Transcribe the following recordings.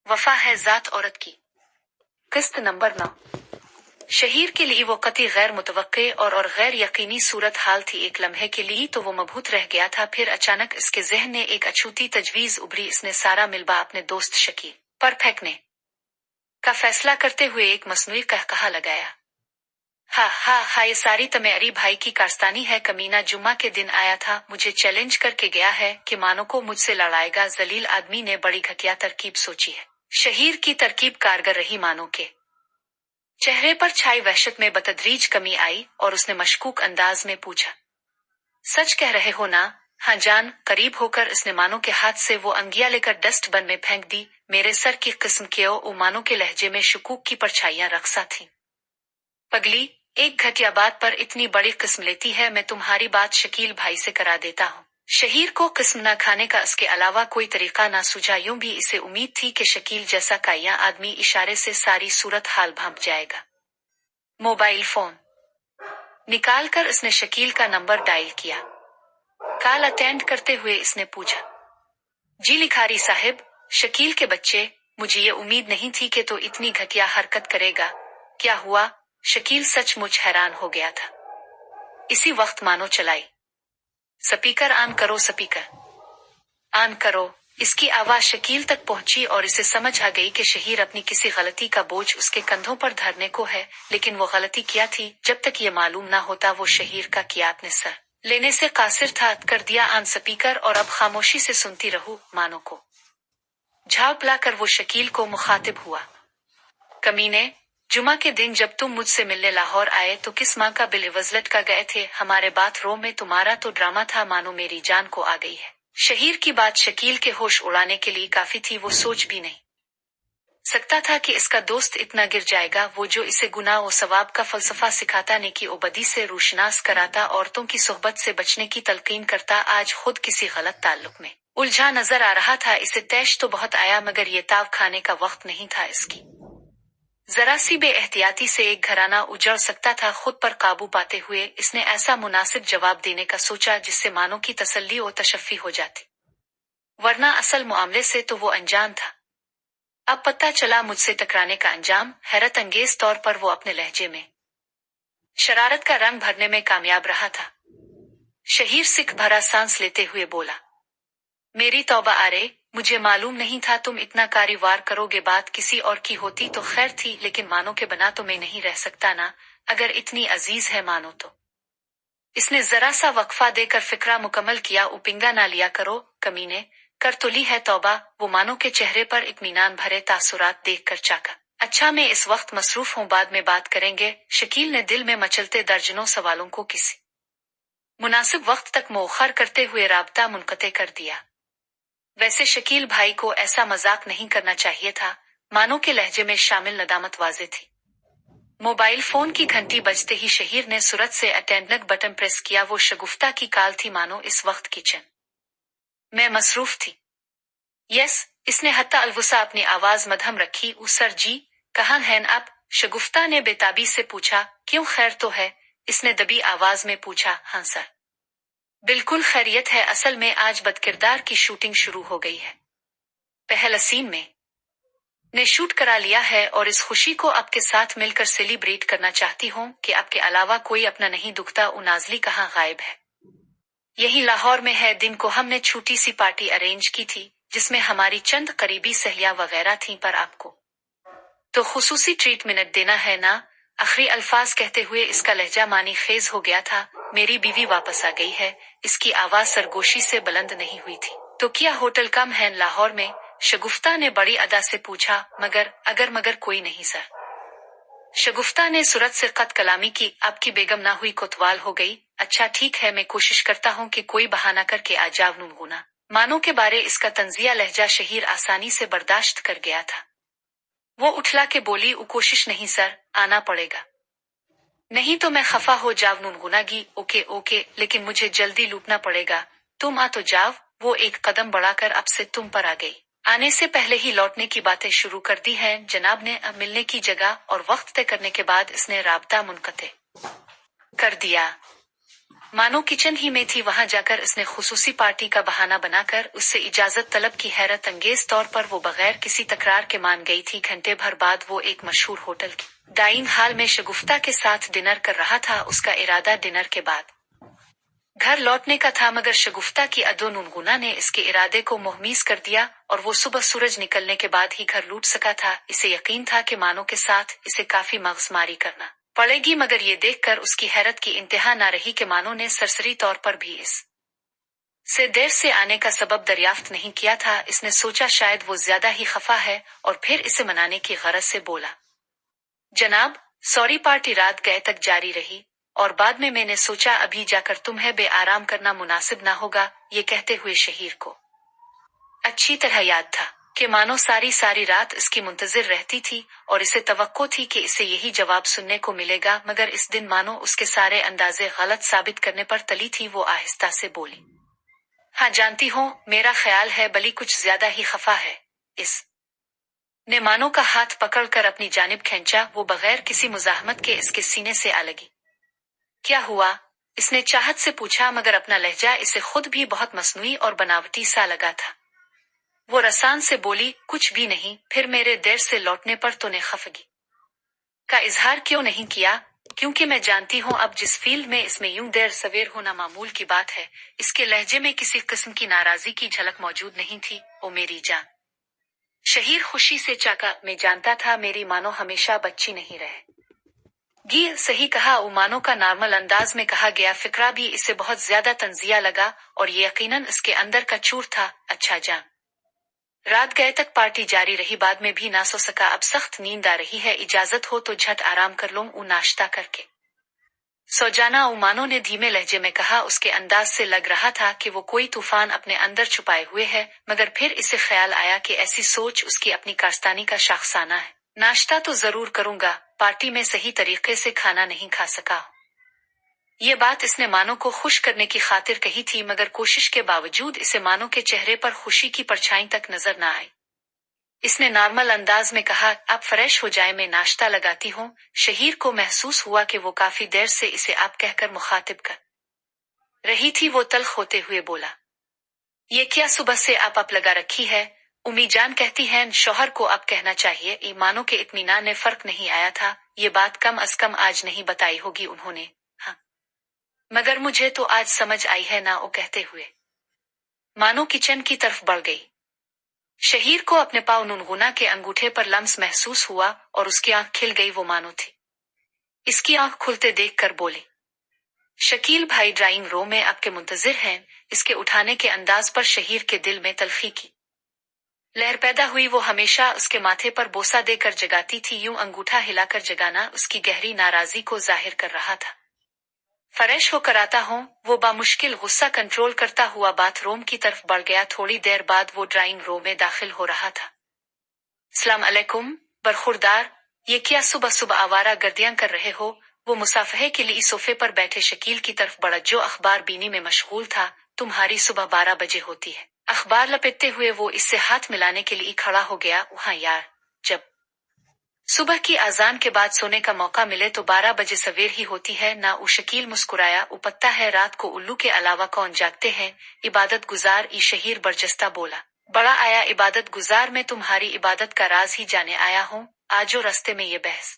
वफा है ज़ात औरत की। किस्त नंबर 9। शहीर के लिए वो कतई गैर मुतवक्के और गैर यकीनी सूरत हाल थी। एक लम्हे के लिए तो वो मबहूत रह गया था, फिर अचानक इसके ज़हन में एक अछूती तजवीज़ उभरी। इसने सारा मिलबा अपने दोस्त शकील पर फेंकने का फैसला करते हुए एक मसनूई कहकहा लगाया। हा, ये सारी तो मेरी भाई की कारस्तानी है। कमीना जुम्मा के दिन आया था, मुझे चैलेंज करके गया है कि मानो को मुझसे लड़ाएगा। जलील आदमी ने बड़ी घटिया तरकीब सोची है। शहीर की तरकीब कारगर रही। मानो के चेहरे पर छाई वहशत में बतदरीज कमी आई और उसने मशकूक अंदाज में पूछा, सच कह रहे हो ना? हाँ जान। करीब होकर इसने मानो के हाथ से वो अंगिया लेकर डस्टबिन में फेंक दी। मेरे सर की किस्म के मानो के लहजे में शुकूक की परछाइयां रक्सा थीं। पगली, एक घटिया बात पर इतनी बड़ी किस्म लेती है। मैं तुम्हारी बात शकील भाई से करा देता हूँ। शहीर को किस्म न खाने का इसके अलावा कोई तरीका ना सूझा। यूं भी इसे उम्मीद थी कि शकील जैसा काया आदमी इशारे से सारी सूरत हाल भांप जाएगा। मोबाइल फोन निकालकर इसने शकील का नंबर डायल किया। कॉल अटेंड करते हुए इसने पूछा, जी लिखारी साहिब, शकील के बच्चे, मुझे ये उम्मीद नहीं थी कि तो इतनी घटिया हरकत करेगा। क्या हुआ? शकील सचमुच हैरान हो गया था। इसी वक्त मानो चलाई। स्पीकर ऑन करो, स्पीकर ऑन करो। इसकी आवाज शकील तक पहुंची और इसे समझ आ गई कि शहीर अपनी किसी गलती का बोझ उसके कंधों पर धरने को है। लेकिन वो गलती क्या थी? जब तक ये मालूम ना होता वो शहीर का किया अपने सर लेने से कासिर था। कर दिया ऑन स्पीकर और अब खामोशी से सुनती रहूं। मानो को झाँप लाकर वो शकील को मुखातिब हुआ, कमीने, जुमा के दिन जब तुम मुझसे मिलने लाहौर आए तो किस माँ का बिल एवज लटका गए थे हमारे बाथरूम में? तुम्हारा तो ड्रामा था। मानो मेरी जान को आ गई है। शहीर की बात शकील के होश उड़ाने के लिए काफी थी। वो सोच भी नहीं सकता था कि इसका दोस्त इतना गिर जाएगा। वो जो इसे गुनाह और सवाब का फलसफा सिखाता, नेकी और बदी से रूशनास कराता, औरतों की सोहबत से बचने की तलकीन करता, आज खुद किसी गलत ताल्लुक में उलझा नजर आ रहा था। इसे तैश तो बहुत आया मगर ये ताव खाने का वक्त नहीं था इसकी। जरा सी बेएहतियाती से एक घराना उजड़ सकता था। खुद पर काबू पाते हुए इसने ऐसा मुनासिब जवाब देने का सोचा जिससे मानो की तसल्ली और तशफ़ी हो जाती, वरना असल मामले से तो वो अनजान था। अब पता चला मुझसे टकराने का अंजाम। हैरत अंगेज तौर पर वो अपने लहजे में शरारत का रंग भरने में कामयाब रहा था। शहीर सिख भरा सांस लेते हुए बोला, मेरी तौबा आरे, मुझे मालूम नहीं था तुम इतना कारीवार करोगे। बात किसी और की होती तो खैर थी, लेकिन मानो के बना तो मैं नहीं रह सकता ना। अगर इतनी अजीज है मानो तो। इसने जरा सा वक्फा देकर फिक्रा मुकम्मल किया। उपिंगा ना लिया करो कमीने, कर तो ली है तौबा। वो मानो के चेहरे पर इत्मीनान भरे तासुरात देखकर चाका, अच्छा मैं इस वक्त मसरूफ हूँ, बाद में बात करेंगे। शकील ने दिल में मचलते दर्जनों सवालों को किसी मुनासिब वक्त तक मौखर करते हुए राब्ता मुनक़ते कर दिया। वैसे शकील भाई को ऐसा मजाक नहीं करना चाहिए था। मानो के लहजे में शामिल नदामत वाज़े थी। मोबाइल फोन की घंटी बजते ही शहीर ने सुरत से अटेंडनक बटन प्रेस किया। वो शगुफ्ता की कॉल थी। मानो इस वक्त किचन में मसरूफ थी। यस, इसने हत्ता अलवुसा अपनी आवाज मध्यम रखी। सर जी, कहाँ हैं आप? शगुफ्ता ने बेताबी से पूछा। क्यों, खैर तो है? इसने दबी आवाज में पूछा। हाँ सर, बिल्कुल खैरियत है। असल में आज बदकिरदार की शूटिंग शुरू हो गई है। पहला सीन में ने शूट करा लिया है और इस खुशी को आपके साथ मिलकर सेलिब्रेट करना चाहती हूँ कि आपके अलावा कोई अपना नहीं दुखता। नाजली कहाँ गायब है? यही लाहौर में है। दिन को हमने छोटी सी पार्टी अरेंज की थी जिसमें हमारी चंद करीबी सहेलियां वगैरह थीं, पर आपको तो खुसूसी ट्रीटमेंट देना है ना। आखिरी अल्फाज कहते हुए इसका लहजा मानी खेज हो गया था। मेरी बीवी वापस आ गई है। इसकी आवाज सरगोशी से बुलंद नहीं हुई थी। तो क्या होटल कम है लाहौर में? शगुफ्ता ने बड़ी अदा से पूछा। मगर कोई नहीं सर। शगुफ्ता ने सूरत से कत कलामी की। आपकी बेगम ना हुई कोतवाल हो गई? अच्छा ठीक है, मैं कोशिश करता हूँ कि कोई बहाना करके आ जाऊं गुना। मानो के बारे इसका तंजिया लहजा शहीर आसानी से बर्दाश्त कर गया था। वो उठला के बोली, कोशिश नहीं सर, आना पड़ेगा। नहीं तो मैं खफा हो जाऊं गुनागी। ओके, लेकिन मुझे जल्दी लूटना पड़ेगा। तुम आ तो जाओ। वो एक कदम बढ़ाकर अब से तुम पर आ गई। आने से पहले ही लौटने की बातें शुरू कर दी हैं जनाब ने। अब मिलने की जगह और वक्त तय करने के बाद इसने राब्ता मुनक़ते कर दिया। मानो किचन ही में थी। वहां जाकर उसने खुसूसी पार्टी का बहाना बनाकर उससे इजाजत तलब की। हैरत अंगेज तौर पर वो बगैर किसी तकरार के मान गई थी। घंटे भर बाद वो एक मशहूर होटल की डाइनिंग हॉल में शगुफ्ता के साथ डिनर कर रहा था। उसका इरादा डिनर के बाद घर लौटने का था, मगर शगुफ्ता की अदो नुनगुना ने इसके इरादे को मोहमीज कर दिया और वो सुबह सूरज निकलने के बाद ही घर लूट सका था। इसे यकीन था कि मानो के साथ इसे काफी मगजमारी करना पड़ेगी, मगर ये देखकर उसकी हैरत की इंतहा न रही कि मानो ने सरसरी तौर पर भी इस से देर से आने का सबब दरियाफ्त नहीं किया था। इसने सोचा शायद वो ज्यादा ही खफा है और फिर इसे मनाने की गरज से बोला, जनाब सॉरी, पार्टी रात गए तक जारी रही और बाद में मैंने सोचा अभी जाकर तुम्हें बेआराम करना मुनासिब ना होगा। ये कहते हुए शहीर को अच्छी तरह याद था कि मानो सारी सारी रात इसकी मुंतजिर रहती थी और इसे तवक्को थी कि इसे यही जवाब सुनने को मिलेगा, मगर इस दिन मानो उसके सारे अंदाजे गलत साबित करने पर तली थी। वो आहिस्ता से बोली, हाँ जानती हो, मेरा ख्याल है बली कुछ ज्यादा ही खफा है। इस ने मानो का हाथ पकड़कर अपनी जानिब खींचा। वो बगैर किसी मुजाहमत के इसके सीने से आ लगी। क्या हुआ? इसने चाहत से पूछा, मगर अपना लहजा इसे खुद भी बहुत मसनूई और बनावटी सा लगा था। वो रसान से बोली, कुछ भी नहीं। फिर मेरे देर से लौटने पर तूने खफगी का इजहार क्यों नहीं किया? क्योंकि मैं जानती हूँ अब जिस फील्ड में इसमें यूं देर सवेर होना मामूल की बात है। इसके लहजे में किसी किस्म की नाराजगी की झलक मौजूद नहीं थी। ओ मेरी जान, शहीर खुशी से चाका, मैं जानता था मेरी मानो हमेशा बच्ची नहीं रहेगी। सही कहा। उमानो का नॉर्मल अंदाज में कहा गया फिक्रा भी इसे बहुत ज्यादा तंजिया लगा और ये यकीनन इसके अंदर का चूर था। अच्छा जान, रात गए तक पार्टी जारी रही, बाद में भी ना सो सका। अब सख्त नींद आ रही है, इजाजत हो तो झट आराम कर लूं, नाश्ता करके सो जाना, उमानो ने धीमे लहजे में कहा। उसके अंदाज से लग रहा था कि वो कोई तूफान अपने अंदर छुपाए हुए है, मगर फिर इसे ख्याल आया कि ऐसी सोच उसकी अपनी कारस्तानी का शाखसाना है। नाश्ता तो जरूर करूंगा, पार्टी में सही तरीके से खाना नहीं खा सका। ये बात इसने मानो को खुश करने की खातिर कही थी, मगर कोशिश के बावजूद इसे मानो के चेहरे पर खुशी की परछाई तक नजर न आई। इसने नॉर्मल अंदाज में कहा, आप फ्रेश हो जाए, मैं नाश्ता लगाती हूँ। शहीर को महसूस हुआ कि वो काफी देर से इसे आप कहकर मुखातिब कर रही थी। वो तल्ख होते हुए बोला, ये क्या सुबह से आप लगा रखी है? उम्मी जान कहती हैं शौहर को आप कहना चाहिए। ईमानों के इत्मीनान ने फर्क नहीं आया था। ये बात कम अज कम आज नहीं बताई होगी उन्होंने। हाँ, मगर मुझे तो आज समझ आई है ना, वो कहते हुए मानो किचन की तरफ बढ़ गई। शहीर को अपने पाँव नुनगुना के अंगूठे पर लम्स महसूस हुआ और उसकी आंख खिल गई। वो मानो थी इसकी आंख खुलते देखकर बोली, शकील भाई ड्राइंग रूम में आपके मुंतजिर हैं। इसके उठाने के अंदाज पर शहीर के दिल में तल्खी की लहर पैदा हुई। वो हमेशा उसके माथे पर बोसा देकर जगाती थी, यूं अंगूठा हिलाकर जगाना उसकी गहरी नाराजगी को जाहिर कर रहा था। फ्रेश होकर आता हूँ, वो बामुश्किल गुस्सा कंट्रोल करता हुआ बाथरूम की तरफ बढ़ गया। थोड़ी देर बाद वो ड्राइंग रूम में दाखिल हो रहा था। अस्सलाम अलैकुम बरखुरदार, ये क्या सुबह सुबह आवारा गर्दियां कर रहे हो? वो मुसाफहे के लिए सोफे पर बैठे शकील की तरफ बढ़ा, जो अखबार बीनी में मशगूल था। तुम्हारी सुबह 12 बजे होती है। अखबार लपेटते हुए वो इससे हाथ मिलाने के लिए खड़ा हो गया। हाँ यार, जब सुबह की आजान के बाद सोने का मौका मिले तो 12 बजे सवेर ही होती है ना। उ शकील मुस्कुराया, उपत्ता है रात को उल्लू के अलावा कौन जागते हैं? इबादत गुजार ई शहीर बरजस्ता बोला, बड़ा आया इबादत गुजार, मैं तुम्हारी इबादत का राज ही जाने आया हूँ। आजो रास्ते में ये बहस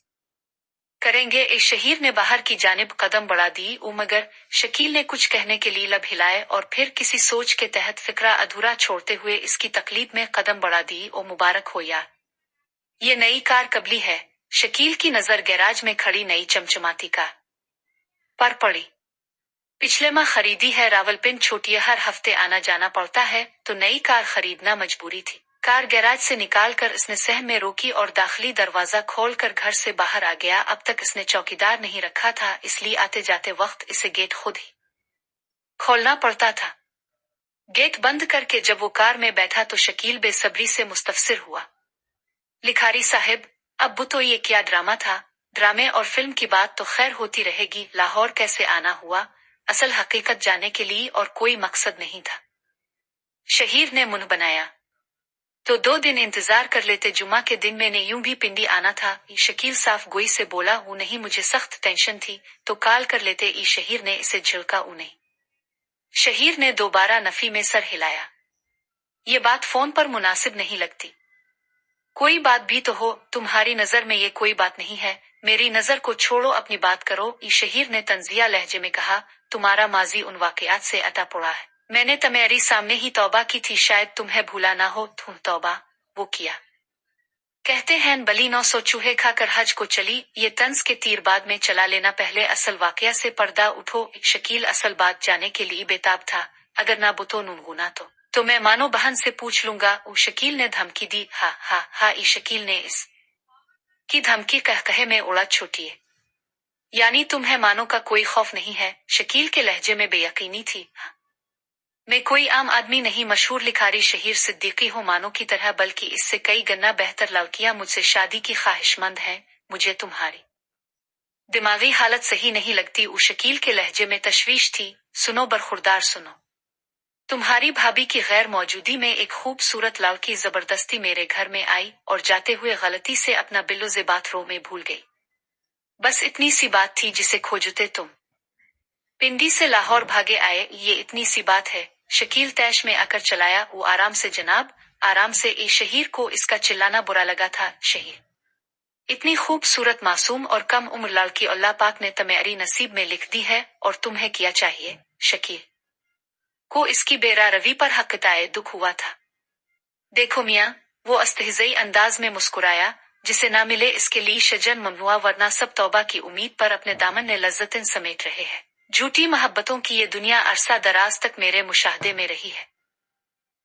करेंगे। इस शहीर ने बाहर की जानिब कदम बढ़ा दी। मगर शकील ने कुछ कहने के लिए लब हिलाए और फिर किसी सोच के तहत फिक्रा अधूरा छोड़ते हुए इसकी तकलीद में कदम बढ़ा दी। ओ मुबारक हो यार, ये नई कार कबली है। शकील की नजर गैराज में खड़ी नई चमचमाती कार पर पड़ी। पिछले माह खरीदी है, रावलपिंड छोटी, हर हफ्ते आना जाना पड़ता है, तो नई कार खरीदना मजबूरी थी। कार गैराज से निकालकर इसने सहम में रोकी और दाखिली दरवाजा खोलकर घर से बाहर आ गया। अब तक इसने चौकीदार नहीं रखा था, इसलिए आते जाते वक्त इसे गेट खुद ही खोलना पड़ता था। गेट बंद करके जब वो कार में बैठा तो शकील बेसब्री से मुस्तफसिर हुआ, लिखारी साहिब, अब तो ये क्या ड्रामा था? ड्रामे और फिल्म की बात तो खैर होती रहेगी। लाहौर कैसे आना हुआ? असल हकीकत जाने के लिए और कोई मकसद नहीं था। शहीर ने मुंह बनाया, तो 2 दिन इंतजार कर लेते, जुमा के दिन मैंने यूं भी पिंडी आना था। शकील साफ गोई से बोला। वो नहीं, मुझे सख्त टेंशन थी, तो कॉल कर लेते। शहीर ने इसे झिड़का। नहीं। शहीर ने दोबारा नफी में सर हिलाया। ये बात फोन पर मुनासिब नहीं लगती। कोई बात भी तो हो, तुम्हारी नजर में ये कोई बात नहीं है। मेरी नजर को छोड़ो, अपनी बात करो। शहीर ने तंजिया लहजे में कहा। तुम्हारा माजी उन वाकयात से अता पड़ा है। मैंने तुम्हारी सामने ही तौबा की थी, शायद तुम्हें भूला ना हो। तुम तौबा वो किया। कहते हैं बली 900 चूहे खाकर हज को चली। ये तंज के तीर बाद में चला लेना, पहले असल वाकया से पर्दा उठो। शकील असल बात जाने के लिए बेताब था। अगर ना बुतो नूंगुना तो मैं मानो बहन से पूछ लूंगा। शकील ने धमकी दी। हा। शकील ने इस की धमकी कहे में उड़ा छोटी। यानी तुम्हें मानो का कोई खौफ नहीं है? शकील के लहजे में बेयकीनी थी। मैं कोई आम आदमी नहीं, मशहूर लिखारी शहीर सिद्दीकी हूँ मानो की तरह, बल्कि इससे कई गना बेहतर लड़कियां मुझसे शादी की ख्वाहिशमंद हैं। मुझे तुम्हारी दिमागी हालत सही नहीं लगती। शकील के लहजे में तशवीश थी। सुनो बरखुरदार सुनो, तुम्हारी भाभी की गैर मौजूदी में एक खूबसूरत लड़की जबरदस्ती मेरे घर में आई और जाते हुए गलती से अपना बिल्लो बाथरूम में भूल गई। बस इतनी सी बात थी जिसे खोजते तुम पिंडी से लाहौर भागे आए। ये इतनी सी बात है। शकील तैश में आकर चलाया। वो आराम से जनाब, आराम से। शहीर को इसका चिल्लाना बुरा लगा था। शहीर, इतनी खूबसूरत मासूम और कम उम्र लड़की अल्लाह पाक ने तुम्हारी नसीब में लिख दी है, और तुम्हें क्या चाहिए? शकील को इसकी बेरारवी पर हक़ताए दुख हुआ था। देखो मियाँ, वो अस्तहज़ई अंदाज में मुस्कुराया। जिसे ना मिले इसके लिए शजन ममनुआ, वरना सब तौबा की उम्मीद पर अपने दामन ने लज्जतें समेट रहे हैं। झूठी मोहब्बतों की ये दुनिया अरसा दराज तक मेरे मुशाहदे में रही है।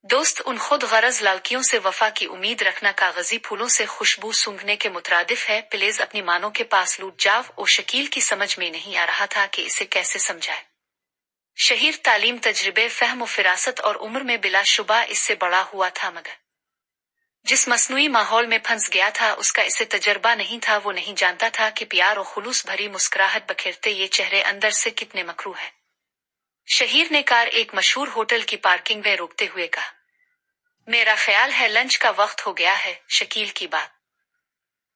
दोस्त उन खुद गरज लड़कियों से वफा की उम्मीद रखना कागजी फूलों से खुशबू सूंघने के मुतरादिफ है। प्लीज अपनी मानों के पास लूट जाओ। शकील की समझ में नहीं आ रहा था कि इसे कैसे समझाए। शहीर तालीम, तजर्बे, फहम व फिरासत और उम्र में बिलाशुबा इससे बड़ा हुआ था, मगर जिस मसनूई माहौल में फंस गया था उसका इसे तजर्बा नहीं था। वो नहीं जानता था कि प्यार और खुलूस भरी मुस्कुराहट बखेरते ये चेहरे अंदर से कितने मकरू है। शहीर ने कार एक मशहूर होटल की पार्किंग में रोकते हुए कहा, मेरा ख्याल है लंच का वक्त हो गया है। शकील की बात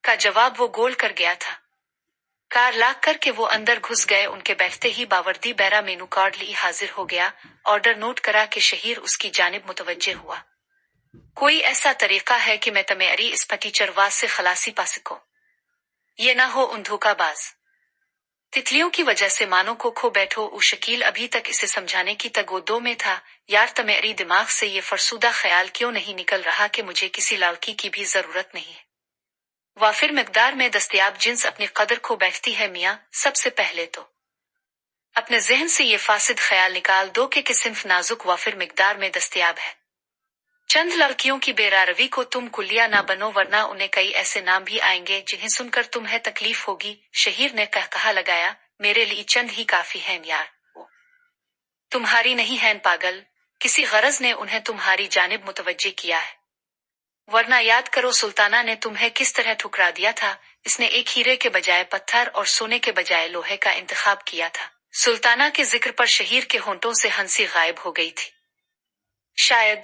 का जवाब वो गोल कर गया था। कार लाक करके वो अंदर घुस गए। उनके बैठते ही बावर्दी बैरा मेनू कार्ड ली हाजिर हो गया। ऑर्डर नोट करा के शहीर उसकी जानिब मुतवज्जे हुआ। कोई ऐसा तरीका है कि मैं तुम्हारी इस पटीचरवास से खलासी पा सकूं? ये ना हो उन धोखाबाज तितलियों की वजह से मानो को खो बैठो। शकील अभी तक इसे समझाने की तगोदो में था। यार, तुम्हारी दिमाग से ये फरसुदा ख्याल क्यों नहीं निकल रहा कि मुझे किसी लड़की की भी जरूरत नहीं है? वाफिर मिकदार में दस्तयाब जिन्स अपनी कदर खो बैठती है मियाँ। सबसे पहले तो अपने जहन से ये फासिद ख्याल निकाल दो कि सिंफ नाजुक वाफिर मिकदार में दस्तयाब है। चंद लड़कियों की बेरारवी को तुम कुलिया ना बनो, वरना उन्हें कई ऐसे नाम भी आएंगे जिन्हें सुनकर तुम्हें तकलीफ होगी। शहीर ने कहा लगाया, मेरे लिए चंद ही काफी हैं यार। वो तुम्हारी नहीं है पागल, किसी गरज ने उन्हें तुम्हारी जानिब मुतवज्जे किया है। वरना याद करो सुल्ताना ने तुम्हें किस तरह ठुकरा दिया था। इसने एक हीरे के बजाय पत्थर और सोने के बजाय लोहे का इंतखाब किया था। सुल्ताना के जिक्र पर शहीर के होंठों से हंसी गायब हो गई थी। शायद,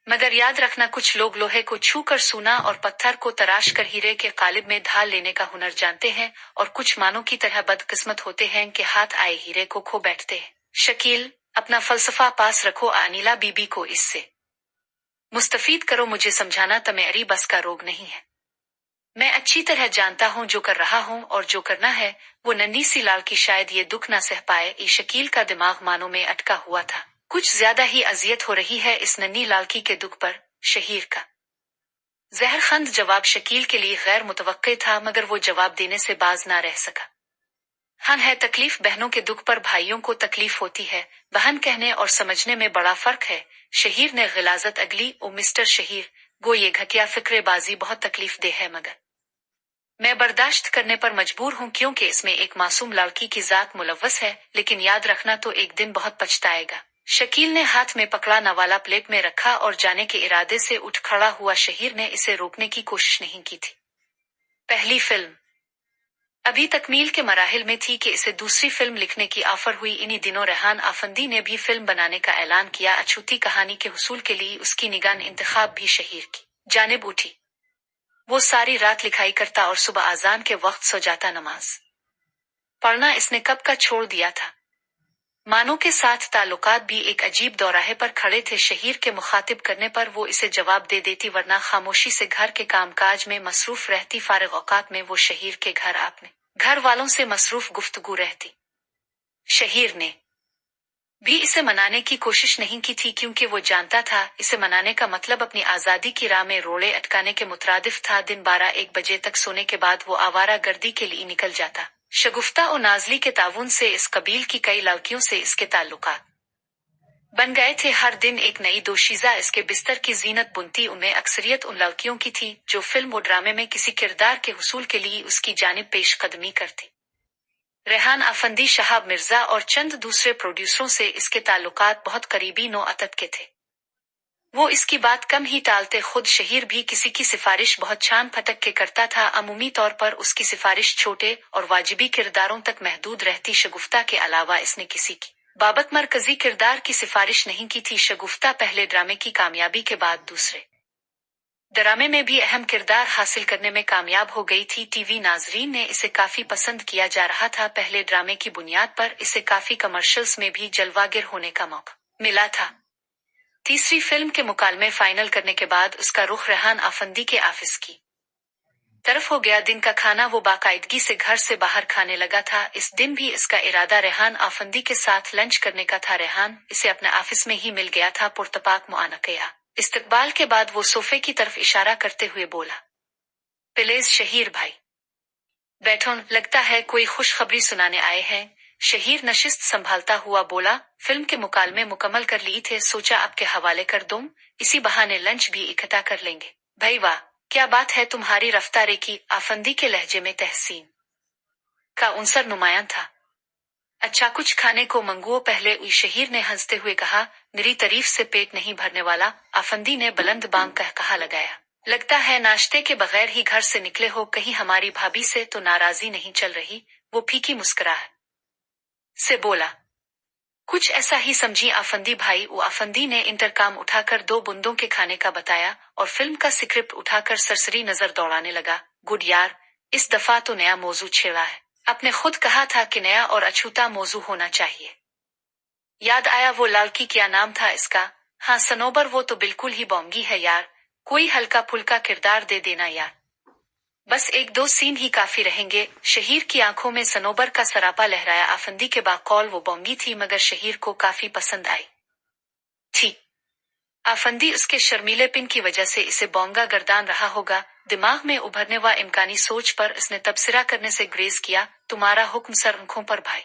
मगर याद रखना, कुछ लोग लोहे को छू कर सोना और पत्थर को तराश कर हीरे के कालिब में ढाल लेने का हुनर जानते हैं, और कुछ मानों की तरह बदकिस्मत होते हैं कि हाथ आए हीरे को खो बैठते हैं। शकील, अपना फलसफा पास रखो। अनिला बीबी को इससे मुस्तफीद करो। मुझे समझाना तुम्हारी बस का रोग नहीं है। मैं अच्छी तरह जानता हूँ जो कर रहा हूँ, और जो करना है। वो नन्ही सी लड़की शायद ये दुख ना सह पाए। शकील का दिमाग मानो में अटका हुआ था। कुछ ज्यादा ही अजियत हो रही है इस नन्ही लड़की के दुख पर। शहीर का जहरखंद जवाब शकील के लिए गैर मुतवक्के था, मगर वो जवाब देने से बाज ना रह सका। हाँ है, तकलीफ बहनों के दुख पर भाइयों को तकलीफ होती है। बहन कहने और समझने में बड़ा फर्क है। शहीर ने गिलाजत अगली। ओ मिस्टर शहीर, गो ये घटिया फिक्रेबाजी बहुत तकलीफ दे है, मगर मैं बर्दाश्त करने पर मजबूर हूँ, क्योंकि इसमें एक मासूम लड़की की जात मुलव्वस है। लेकिन याद रखना तो एक दिन बहुत पछताएगा। शकील ने हाथ में पकड़ा नवाला प्लेट में रखा और जाने के इरादे से उठ खड़ा हुआ। शहीर ने इसे रोकने की कोशिश नहीं की थी। पहली फिल्म अभी तकमील के मराहिल में थी कि इसे दूसरी फिल्म लिखने की ऑफर हुई। इन्हीं दिनों रेहान आफंदी ने भी फिल्म बनाने का ऐलान किया। अछूती कहानी के हुसूल के लिए उसकी निगाह इंतखाब भी शहीर की जानिब उठी। वो सारी रात लिखाई करता और सुबह आजान के वक्त सो जाता। नमाज पढ़ना इसने कब का छोड़ दिया था। मानो के साथ ताल्लुकात भी एक अजीब दौराहे पर खड़े थे। शहीर के मुखातिब करने पर वो इसे जवाब दे देती, वरना खामोशी से घर के कामकाज में मसरूफ रहती। फारिग औकात में वो शहीर के घर अपने घर वालों से मसरूफ गुफ्तगू रहती। शहीर ने भी इसे मनाने की कोशिश नहीं की थी, क्योंकि वो जानता था इसे मनाने का मतलब अपनी आजादी की राह में रोड़े अटकाने के मुतरादिफ था। दिन 12-1 बजे तक सोने के बाद वो आवारा गर्दी के लिए निकल जाता। शगुफ्ता और नाजली के ताउन से इस कबील की कई लड़कियों से इसके ताल्लुकात बन गए थे। हर दिन एक नई दोशीजा इसके बिस्तर की जीनत बुनती। उनमें अक्सरियत उन लड़कियों की थी जो फिल्म और ड्रामे में किसी किरदार के हुसूल के लिए उसकी जानिब पेशकदमी करती। रेहान आफंदी, शहाब मिर्जा और चंद दूसरे प्रोड्यूसरों से इसके ताल्लुकात बहुत करीबी नौअतत के थे। वो इसकी बात कम ही टालते। खुद शहीर भी किसी की सिफारिश बहुत छान फटक के करता था। अमूमी तौर पर उसकी सिफारिश छोटे और वाजिबी किरदारों तक महदूद रहती। शगुफ्ता के अलावा इसने किसी की बाबत मरकजी किरदार की सिफारिश नहीं की थी। शगुफ्ता पहले ड्रामे की कामयाबी के बाद दूसरे ड्रामे में भी अहम किरदार हासिल करने में कामयाब हो गई थी। टीवी नाजरीन ने इसे काफी पसंद किया जा रहा था। पहले ड्रामे की बुनियाद पर इसे काफी कमर्शियल्स में भी जलवागिर होने का मौका मिला था। तीसरी फिल्म के मुकालमे फाइनल करने के बाद उसका रुख रेहान आफंदी के ऑफिस की तरफ हो गया। दिन का खाना वो बाकायदगी से घर से बाहर खाने लगा था। इस दिन भी इसका इरादा रेहान आफंदी के साथ लंच करने का था। रेहान इसे अपने ऑफिस में ही मिल गया था। पुरतपाक मुआनक़या इस्तकबाल के बाद वो सोफे की तरफ इशारा करते हुए बोला, प्लीज शहीर भाई बैठो, लगता है कोई खुशखबरी सुनाने आए हैं। शहीर नशिस्त संभालता हुआ बोला, फिल्म के मुकालमे मुकम्मल कर लिए थे, सोचा आपके हवाले कर दूं, इसी बहाने लंच भी इकट्ठा कर लेंगे। भाई वाह, क्या बात है तुम्हारी रफ्तारे की। आफंदी के लहजे में तहसीन का उनसर नुमायां था। अच्छा कुछ खाने को मंगुओ पहले, शहीर ने हंसते हुए कहा। मेरी तारीफ से पेट नहीं भरने वाला, आफंदी ने बुलंद बांग कहा लगाया। लगता है नाश्ते के बगैर ही घर से निकले हो, कहीं हमारी भाभी से तो नाराजी नहीं चल रही। वो फीकी मुस्कुराहट से बोला। कुछ ऐसा ही समझी आफंदी भाई। वो आफंदी ने इंटरकॉम उठाकर 2 बूंदों के खाने का बताया और फिल्म का स्क्रिप्ट उठाकर सरसरी नजर दौड़ाने लगा। गुड यार, इस दफा तो नया मौजू छेड़ा है। आपने खुद कहा था कि नया और अछूता मौजू होना चाहिए। याद आया वो लड़की, क्या नाम था इसका? हाँ सनोबर, वो तो बिल्कुल ही बोंगी है यार। कोई हल्का फुल्का किरदार दे देना यार, बस 1-2 सीन ही काफी रहेंगे। शहीर की आंखों में सनोबर का सरापा लहराया। आफंदी के बाकौल वो बोंगी थी, मगर शहीर को काफी पसंद आई थी। आफंदी उसके शर्मीलेपन की वजह से इसे बोंगा गर्दान रहा होगा। दिमाग में उभरने व इम्कानी सोच पर इसने तबसरा करने से ग्रेज किया, तुम्हारा हुक्म सर आंखों पर भाई,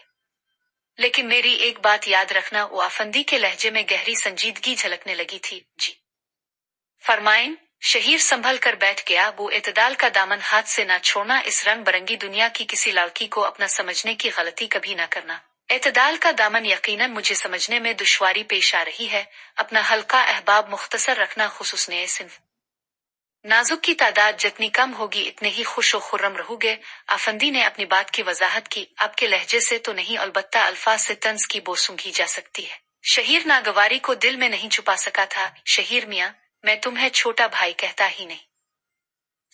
लेकिन मेरी एक बात याद रखना। वो आफंदी के लहजे में गहरी संजीदगी झलकने लगी थी। जी फरमाएं। शहीर संभल कर बैठ गया। वो इतदाल का दामन हाथ से ना छोड़ना। इस रंग बरंगी दुनिया की किसी लड़की को अपना समझने की गलती कभी ना करना। इतदाल का दामन यकीनन मुझे समझने में दुश्वारी पेश आ रही है। अपना हल्का अहबाब मुख्तसर रखना, खुसूस नए सिंफ नाजुक की तादाद जितनी कम होगी इतने ही खुश और खुर्रम रहोगे। आफंदी ने अपनी बात की वजाहत की। आपके लहजे से तो नहीं, अलबत्ता अल्फाज से तंज की बो सूंघी जा सकती है। शहीर नागवारी को दिल में नहीं छुपा सका था। शहीर मियां, मैं तुम्हें छोटा भाई कहता ही नहीं,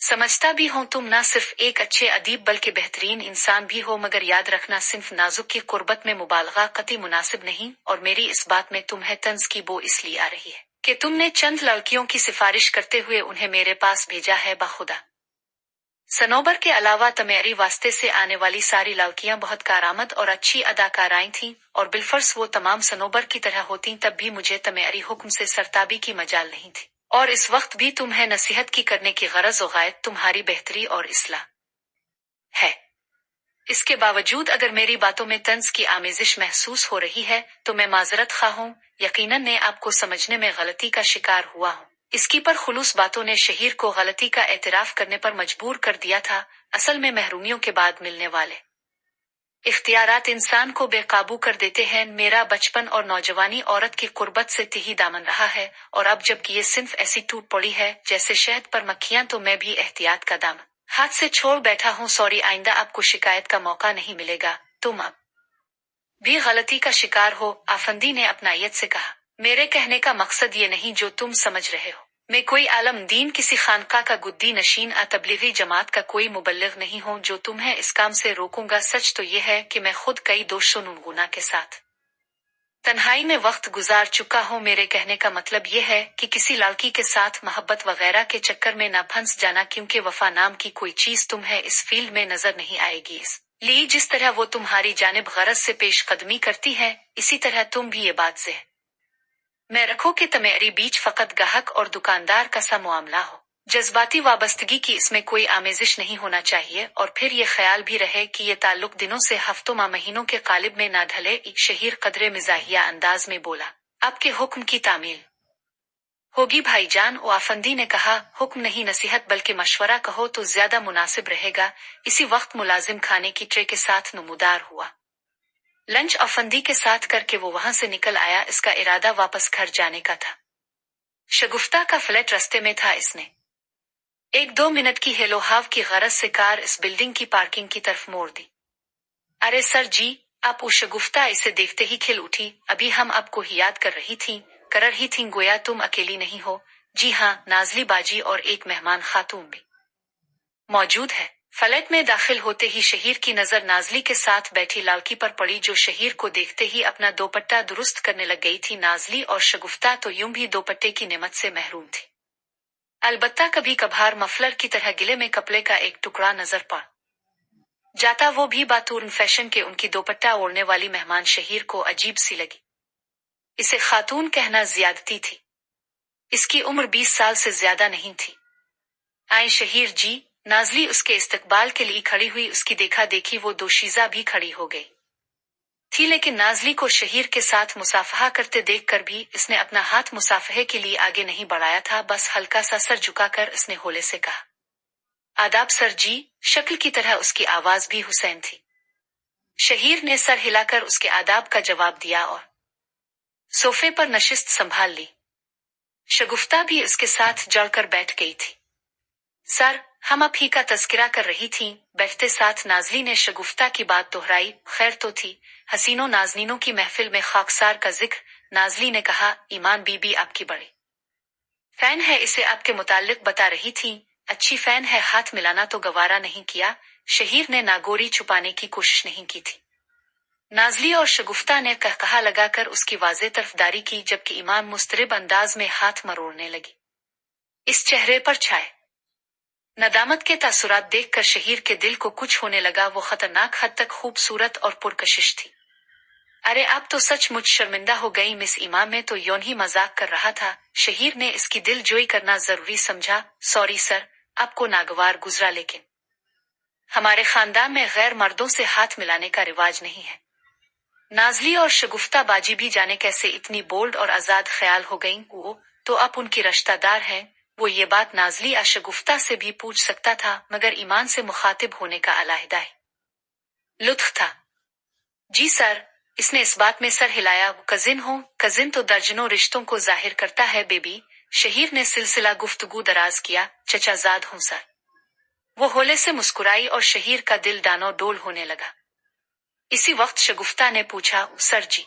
समझता भी हूँ। तुम ना सिर्फ एक अच्छे अदीब बल्कि बेहतरीन इंसान भी हो, मगर याद रखना सिंफ नाजुक की कुर्बत में मुबालगा कतई मुनासिब नहीं। और मेरी इस बात में तुम्हें तंज की बो इसलिए आ रही है कि तुमने चंद लड़कियों की सिफारिश करते हुए उन्हें मेरे पास भेजा है। बाखुदा सनोबर के अलावा तमेरी वास्ते से आने वाली सारी लड़कियां बहुत कारामद और अच्छी अदाकाराएं थीं, और बिलफर्स वो तमाम सनोबर की तरह होती, तब भी मुझे तमेरी हुक्म से सरताबी की मजाल नहीं थी। और इस वक्त भी तुम्हें नसीहत की करने की गरज और गायत तुम्हारी बेहतरी और इस्लाह है। इसके बावजूद अगर मेरी बातों में तंज की आमेजिश महसूस हो रही है तो मैं माजरत खा हूँ। यकीनन ने आपको समझने में गलती का शिकार हुआ हूँ। इसकी पर खुलूस बातों ने शहीर को गलती का एतराफ करने पर मजबूर कर दिया था। असल में महरूमियों के बाद मिलने वाले इख्तियारात इंसान को बेकाबू कर देते हैं। मेरा बचपन और नौजवानी औरत की कुर्बत से तिही दामन रहा है, और अब जब ये सिंफ ऐसी टूट पड़ी है जैसे शहद पर मक्खियां, तो मैं भी एहतियात का दामन हाथ से छोड़ बैठा हूँ, सॉरी, आइंदा आपको शिकायत का मौका नहीं मिलेगा। तुम अब भी गलती का शिकार हो, आफंदी ने अपनायत से कहा। मेरे कहने का मकसद ये नहीं जो तुम समझ रहे हो। मैं कोई आलम दीन किसी खानका का गुद्दी नशीन तबलीगी जमात का कोई मुबल्लिग नहीं हूँ जो तुम्हें इस काम से रोकूंगा। सच तो ये है कि मैं खुद कई दोस्तों गुना के साथ तन्हाई में वक्त गुजार चुका हूँ। मेरे कहने का मतलब ये है कि किसी लड़की के साथ मोहब्बत वगैरह के चक्कर में न फंस जाना, क्योंकि वफा नाम की कोई चीज तुम्हें इस फील्ड में नजर नहीं आएगी। इसलिए जिस तरह वो तुम्हारी जानिब गरज से पेश कदमी करती है, इसी तरह तुम भी ये बात से मैं रखो कि तुम्हारी बीच फकत गाहक और दुकानदार का सा मामला हो। जज्बाती वाबस्तगी की इसमें कोई आमेजिश नहीं होना चाहिए, और फिर ये ख्याल भी रहे कि ये ताल्लुक दिनों से हफ्तों महीनों के कालिब में ना ढले। एक शहीर कदरे मिजाहिया अंदाज में बोला, आपके हुक्म की तामील होगी भाईजान। ओ आफंदी ने कहा, हुक्म नहीं नसीहत बल्कि मशवरा कहो तो ज्यादा मुनासिब रहेगा। इसी वक्त मुलाजिम खाने की ट्रे के साथ नुमदार हुआ। लंच आफंदी के साथ करके वो वहां से निकल आया। इसका इरादा वापस घर जाने का था। शगुफ्ता का फ्लैट रास्ते में था। इसने 1-2 मिनट की हेलोहाव की गरज से कार इस बिल्डिंग की पार्किंग की तरफ मोड़ दी। अरे सर जी, आप। उस शगुफ्ता इसे देखते ही खिल उठी। अभी हम आपको ही याद कर रही थी गोया तुम अकेली नहीं हो। जी हाँ, नाजली बाजी और एक मेहमान खातून भी मौजूद है। फ्लैट में दाखिल होते ही शहीर की नजर नाजली के साथ बैठी लड़की पर पड़ी, जो शहीर को देखते ही अपना दोपट्टा दुरुस्त करने लग गई थी। नाजली और शगुफ्ता तो यूं भी दोपट्टे की नेमत से महरूम थी। अलबत्ता कभी कभार मफलर की तरह गिले में कपड़े का एक टुकड़ा नजर पड़ जाता, वो भी बातून फैशन के। उनकी दोपट्टा ओढ़ने वाली मेहमान शहीर को अजीब सी लगी। इसे खातून कहना ज्यादती थी। इसकी उम्र 20 साल से ज्यादा नहीं थी। आए शहीर जी। नाजली उसके इस्तकबाल के लिए खड़ी हुई। उसकी देखा देखी वो दोशीजा भी खड़ी हो गई थी, लेकिन नाजली को शहीर के साथ मुसाफहा करते देखकर भी इसने अपना हाथ मुसाफहे के लिए आगे नहीं बढ़ाया था। बस हल्का सा सर झुकाकर इसने होले से कहा, आदाब सर जी। शक्ल की तरह उसकी आवाज भी हुसैन थी। शहीर ने सर हिलाकर उसके आदाब का जवाब दिया और सोफे पर नशिस्त संभाल ली। शगुफ्ता भी उसके साथ जड़कर बैठ गई थी। सर, हम आप ही का तज़किरा कर रही थीं। बैठते साथ नाजली ने शगुफ्ता की बात दोहराई। खैर तो थी, हसीनों नाजनीनों की महफिल में खाकसार का जिक्र। नाजली ने कहा, ईमान बीबी आपकी बड़ी फैन है, इसे आपके मुताल्लिक बता रही थी। अच्छी फैन है। हाथ मिलाना तो गवारा नहीं किया। शहीर ने नागोरी छुपाने की कोशिश नहीं की थी। नाजली और शगुफ्ता ने कहकहा लगाकर उसकी वाज़े तरफदारी की, जबकि ईमान मुस्तरिब अंदाज में हाथ मरोड़ने लगी। इस चेहरे पर छाए नदामत के तासुरात देखकर शहीर के दिल को कुछ होने लगा। वो खतरनाक हद तक खूबसूरत और पुरकशिश थी। अरे आप तो सचमुच शर्मिंदा हो गई मिस ईमान, में तो यौन ही मजाक कर रहा था। शहीर ने इसकी दिल जोई करना जरूरी समझा। सॉरी सर, आपको नागवार गुजरा, लेकिन हमारे खानदान में गैर मर्दों से हाथ मिलाने का रिवाज नहीं है। नाजली और शगुफ्ता बाजी भी जाने कैसे इतनी बोल्ड और आजाद ख्याल हो गईं। वो तो आप उनकी रिश्तेदार हैं। वो ये बात नाजली या शगुफ्ता से भी पूछ सकता था, मगर ईमान से मुखातिब होने का अलहदा लुत्फ था। जी सर, इसने इस बात में सर हिलाया। कजिन हो। कजिन तो दर्जनों रिश्तों को जाहिर करता है बेबी। शहीर ने सिलसिला गुफ्तगू दराज किया। चचाजाद हूं सर। वो होले से मुस्कुराई और शहीर का दिल डानो डोल होने लगा। इसी वक्त शगुफ्ता ने पूछा, सर जी,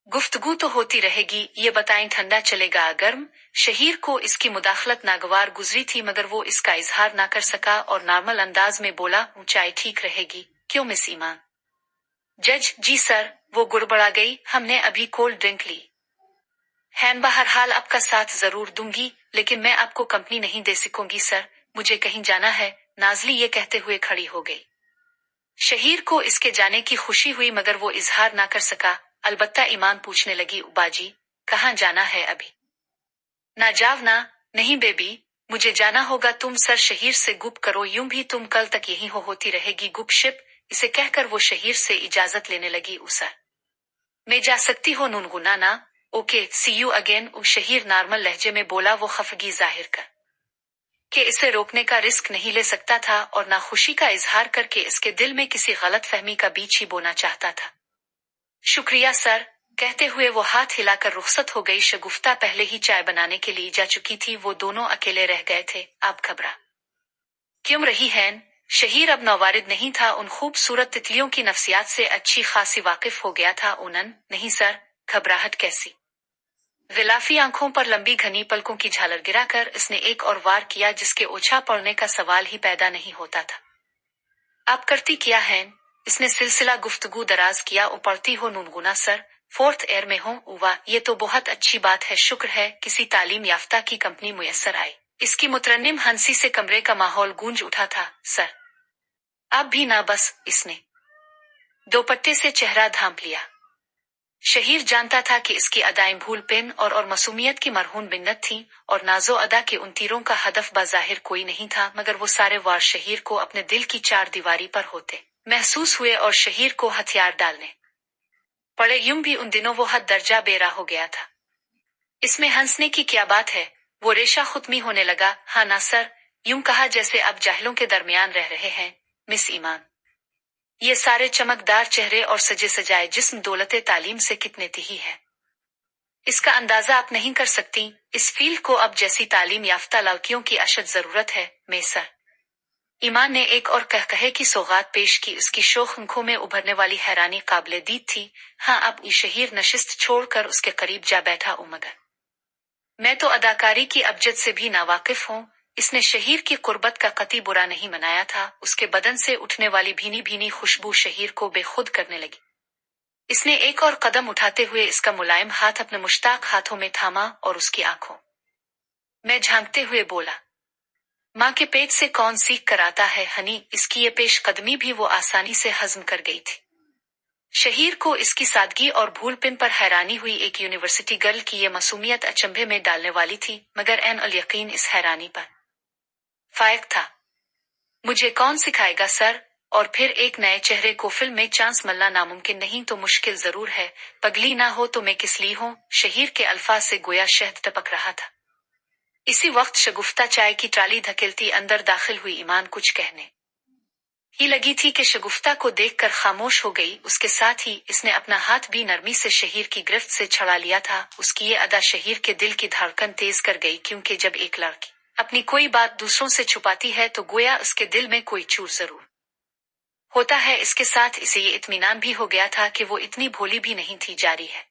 गुफ्तगू तो होती रहेगी, ये बताएं ठंडा चलेगा गर्म? शहीर को इसकी मुदाखलत नागवार गुजरी थी, मगर वो इसका इजहार ना कर सका और नॉर्मल अंदाज में बोला, ऊंचाई ठीक रहेगी। क्यों मिस ईमान? जज जी सर, वो गुड़बड़ा गई। हमने अभी कोल्ड ड्रिंक ली है। बहरहाल आपका साथ जरूर दूंगी, लेकिन मैं आपको कंपनी नहीं दे सकूंगी सर। मुझे कहीं जाना है। नाजली ये कहते हुए खड़ी हो गई। शहीर को इसके जाने की खुशी हुई, मगर वो इजहार ना कर सका। अलबत्ता ईमान पूछने लगी, बाजी, कहाँ जाना है अभी? ना जाव ना। नहीं बेबी, मुझे जाना होगा। तुम सर शहीर से गुप करो, यूं भी तुम कल तक यहीं होती रहेगी गुपशिप। इसे कहकर वो शहीर से इजाजत लेने लगी। सर, मैं जा सकती हो नुनगुना ना? Okay, see you again. शहीर नॉर्मल लहजे में बोला। वो खफगी जाहिर कर कि इसे रोकने का रिस्क नहीं ले सकता था और ना खुशी का इजहार करके इसके दिल में किसी गलत फहमी का बीज ही बोना चाहता था। शुक्रिया सर, कहते हुए वो हाथ हिलाकर रुखसत हो गई। शगुफ्ता पहले ही चाय बनाने के लिए जा चुकी थी। वो दोनों अकेले रह गए थे। आप घबरा क्यों रही है? शहीर अब नौवारिद नहीं था, उन खूबसूरत तितलियों की नफ्सियात से अच्छी खासी वाकिफ हो गया था। उनन नहीं सर, घबराहट कैसी? गिलाफी आंखों पर लंबी घनी पलकों की झालर गिराकर इसने एक और वार किया जिसके ओछा पड़ने का सवाल ही पैदा नहीं होता था। आप करती क्या हैं? इसने सिलसिला गुफ्तगू दराज किया। पढ़ती हो नूनगुना सर, 4th ईयर में हो। वाह, ये तो बहुत अच्छी बात है, शुक्र है किसी तालीम याफ्ता की कंपनी मुयस्सर आई। इसकी मुतरन्निम हंसी से कमरे का माहौल गूंज उठा था। सर आप भी ना, बस। इसने दोपट्टे से चेहरा ढांप लिया। शहीर जानता था कि इसकी अदाएं भूल पेन और मासूमियत की मरहून बिन्नत थीं और नाजो अदा के उन तीरों का हदफ बाज़ाहिर कोई नहीं था, मगर वो सारे वार शहीर को अपने दिल की चार दीवारी पर होते महसूस हुए और शहीर को हथियार डालने पड़े। यूं भी उन दिनों वो हद दर्जा बेरा हो गया था। इसमें हंसने की क्या बात है? वो रेशा खुतमी होने लगा। हाँ ना सर, यूं कहा जैसे अब जाहिलों के दरमियान रह रहे हैं। मिस ईमान, ये सारे चमकदार चेहरे और सजे सजाए जिस्म दौलते तालीम से कितने तिही है, इसका अंदाजा आप नहीं कर सकती। इस फील्ड को अब जैसी तालीम याफ्ता लड़कियों की अशद जरूरत है। मैं सर, ईमान ने एक और कहकहे की सौगात पेश की। उसकी शोख आंखों में उभरने वाली हैरानी काबिले दीद थी। हाँ, अब ये शहीर नशिस्त छोड़कर उसके करीब जा बैठा। मगर मैं तो अदाकारी की अबजद से भी नावाकिफ हूँ। इसने शहीर की कुर्बत का कती बुरा नहीं मनाया था। उसके बदन से उठने वाली भीनी भीनी खुशबू शहीर को बेखुद करने लगी। इसने एक और कदम उठाते हुए इसका मुलायम हाथ अपने मुश्ताक हाथों में थामा और उसकी आंखों में झांकते हुए बोला, माँ के पेट से कौन सीख कर आता है हनी? इसकी ये पेश कदमी भी वो आसानी से हजम कर गई थी। शहीर को इसकी सादगी और भूलपिन पर हैरानी हुई। एक यूनिवर्सिटी गर्ल की ये मासूमियत अचंभे में डालने वाली थी, मगर ऐन अल यकीन इस हैरानी पर फायक था। मुझे कौन सिखाएगा सर? और फिर एक नए चेहरे को फिल्म में चांस मिलना नामुमकिन नहीं तो मुश्किल जरूर है। पगली ना हो तो मैं किस ली हूं? शहीर के अल्फाज से गोया शहद टपक रहा था। इसी वक्त शगुफ्ता चाय की ट्राली धकेलती अंदर दाखिल हुई। ईमान कुछ कहने ही लगी थी कि शगुफ्ता को देखकर खामोश हो गई। उसके साथ ही इसने अपना हाथ भी नरमी से शहीर की गिरफ्त से छड़ा लिया था। उसकी ये अदा शहीर के दिल की धड़कन तेज कर गई, क्योंकि जब एक लड़की अपनी कोई बात दूसरों से छुपाती है तो गोया उसके दिल में कोई चूर जरूर होता है। इसके साथ इसे ये इत्मीनान भी हो गया था कि वो इतनी भोली भी नहीं थी। जारी है।